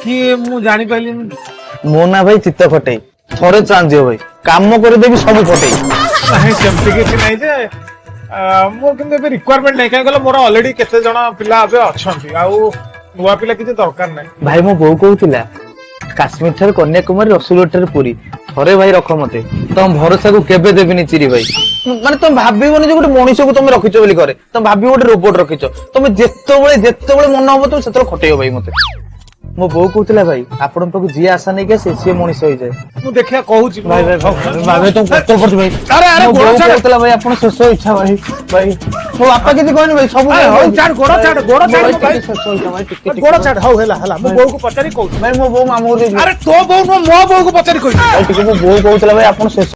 किए मु जानी पाइलिनी मो ना भाई चित्त फटे थोड़े चांस दियो भाई काम कर देबी सब फटे नहीं सेमती किसी नहीं जे मो किंतु एबे रिक्वायरमेंट नहीं काहे कहला मोर ऑलरेडी केते जणा पिला अबे अछंती आउ नुवा पिला किछि दरकार नहीं भाई मो बोउ कहूतिला काश्मीर ठार कन्याकुमारी रसुलगड़ ठार पुरी थरे भाई रख मते तुम भरोसा को केबे देबिनी चिरी भाई माने तुम भाबिबनी जे गोटे मनुष्य को तुम रखिचो बोली करे तुम भाबी गोटे रोबोट रखिचो तुम जेतेबेले मन हबो तुम सेतरो खटेयो भाई मते मो बोउ कहूतिला भाई आपण पाक जी आशा नै के से मनुष्य होई जाय मु देखिया कहूची भाई भाई तुम कष्ट कर भाई अरे अरे गोड़ छाड़ कहूतिला भाई आपण शेष इच्छा भाई भाई मो बापा किछि कहनी भाई सब हो छाड़ गोड़ छाड़ भाई शेष इच्छा भाई टिके गोड़ छाड़ हो हला मु बोउ को पचारी कहू भाई मो बोउ मामू अरे तो बोउ मो बोउ को पचारी कहू भाई टिके मो बोउ कहूतिला भाई आपण शेष